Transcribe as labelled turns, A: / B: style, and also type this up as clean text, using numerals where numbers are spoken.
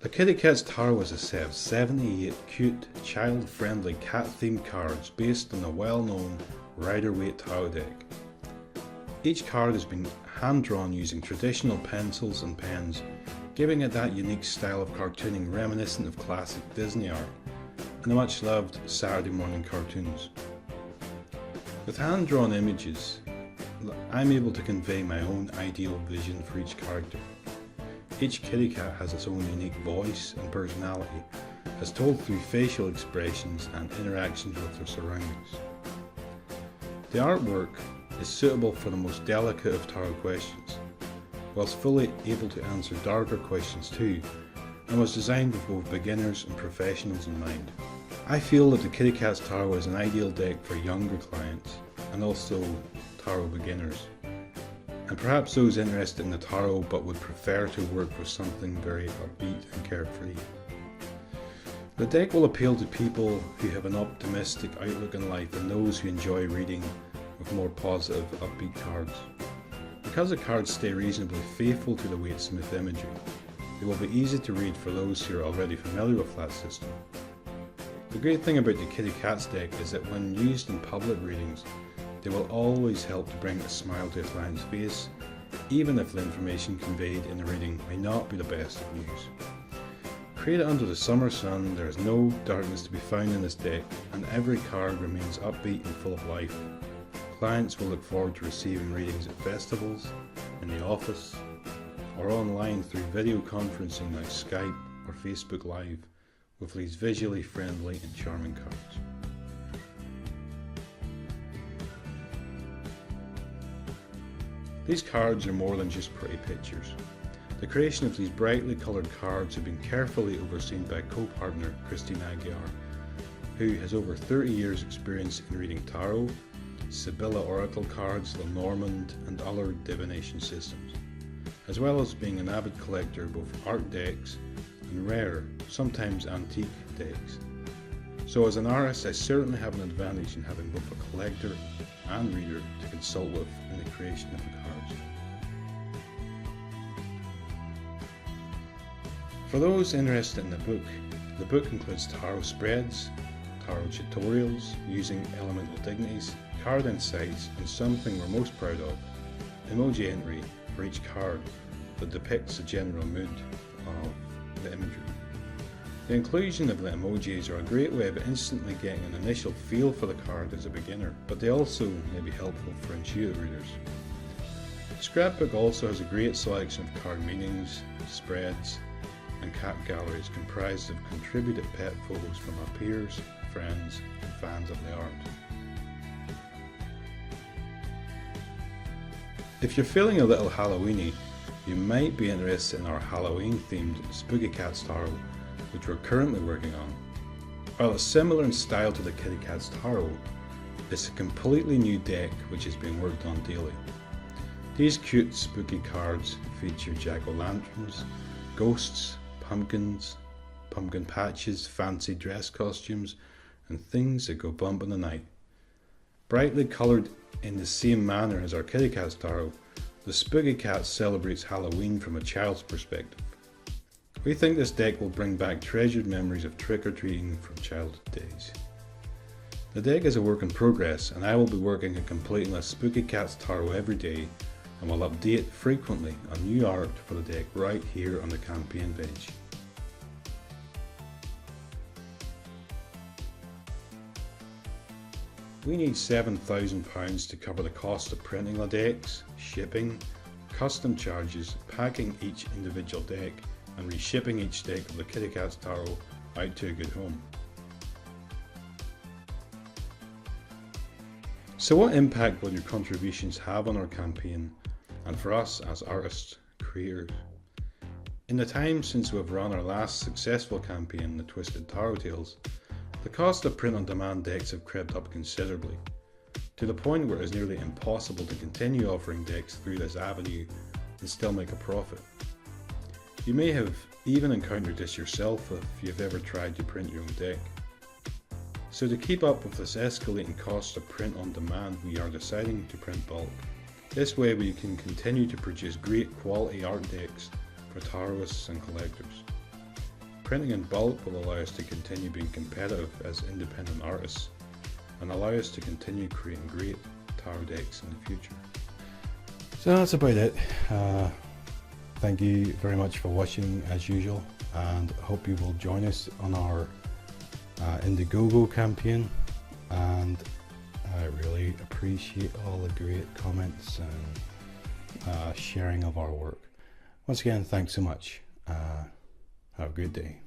A: The Kitty Cat's Tarot is a set of 78 cute, child-friendly cat-themed cards based on the well-known Rider-Waite Tarot deck. Each card has been hand-drawn using traditional pencils and pens, giving it that unique style of cartooning reminiscent of classic Disney art and the much-loved Saturday morning cartoons. With hand-drawn images, I'm able to convey my own ideal vision for each character. Each kitty cat has its own unique voice and personality, as told through facial expressions and interactions with their surroundings. The artwork is suitable for the most delicate of tarot questions, whilst fully able to answer darker questions too, and was designed with both beginners and professionals in mind. I feel that the Kitty Cat's Tarot is an ideal deck for younger clients, and also tarot beginners, and perhaps those interested in the tarot but would prefer to work with something very upbeat and carefree. The deck will appeal to people who have an optimistic outlook in life and those who enjoy reading with more positive, upbeat cards. Because the cards stay reasonably faithful to the Waite-Smith imagery, they will be easy to read for those who are already familiar with that system. The great thing about the Kitty Cat's deck is that when used in public readings, they will always help to bring a smile to a client's face, even if the information conveyed in the reading may not be the best of news. Created under the summer sun, there is no darkness to be found in this deck, and every card remains upbeat and full of life. Clients will look forward to receiving readings at festivals, in the office, or online through video conferencing like Skype or Facebook Live with these visually friendly and charming cards. These cards are more than just pretty pictures. The creation of these brightly coloured cards have been carefully overseen by co-partner Christine Aguiar, who has over 30 years experience in reading tarot, Sibylla oracle cards, Lenormand and other divination systems, as well as being an avid collector of both art decks and rare, sometimes antique decks. So as an artist, I certainly have an advantage in having both a collector and reader to consult with in the creation of the cards. For those interested in the book includes tarot spreads, tarot tutorials using elemental dignities, card insights, and something we're most proud of, emoji entry for each card that depicts the general mood of the imagery. The inclusion of the emojis are a great way of instantly getting an initial feel for the card as a beginner, but they also may be helpful for intuitive readers. The scrapbook also has a great selection of card meanings, spreads, and cat galleries comprised of contributed pet photos from our peers, friends, and fans of the art. If you're feeling a little Halloweeny, you might be interested in our Halloween-themed Spooky Cat's Tarot, which we're currently working on. While it's similar in style to the Kitty Cat's Tarot, it's a completely new deck which is being worked on daily. These cute spooky cards feature jack-o'-lanterns, ghosts, pumpkins, pumpkin patches, fancy dress costumes, and things that go bump in the night. Brightly coloured in the same manner as our Kitty Cat's Tarot, the Spooky Cat celebrates Halloween from a child's perspective. We think this deck will bring back treasured memories of trick-or-treating from childhood days. The deck is a work in progress, and I will be working on completing a Spooky Cat's Tarot every day, and will update frequently on new art for the deck right here on the campaign page. We need £7,000 to cover the cost of printing the decks, shipping, custom charges, packing each individual deck, and reshipping each deck of the Kitty Cat's Tarot out to a good home. So what impact will your contributions have on our campaign and for us as artists, creators? In the time since we've run our last successful campaign, The Twisted Tarot Tales, the cost of print-on-demand decks have crept up considerably, to the point where it is nearly impossible to continue offering decks through this avenue and still make a profit. You may have even encountered this yourself if you've ever tried to print your own deck. So to keep up with this escalating cost of print on demand, we are deciding to print bulk. This way we can continue to produce great quality art decks for tarotists and collectors. Printing in bulk will allow us to continue being competitive as independent artists and allow us to continue creating great tarot decks in the future. So that's about it. Thank you very much for watching as usual, and hope you will join us on our Indiegogo campaign, and I really appreciate all the great comments and sharing of our work. Once again, thanks so much. Have a good day.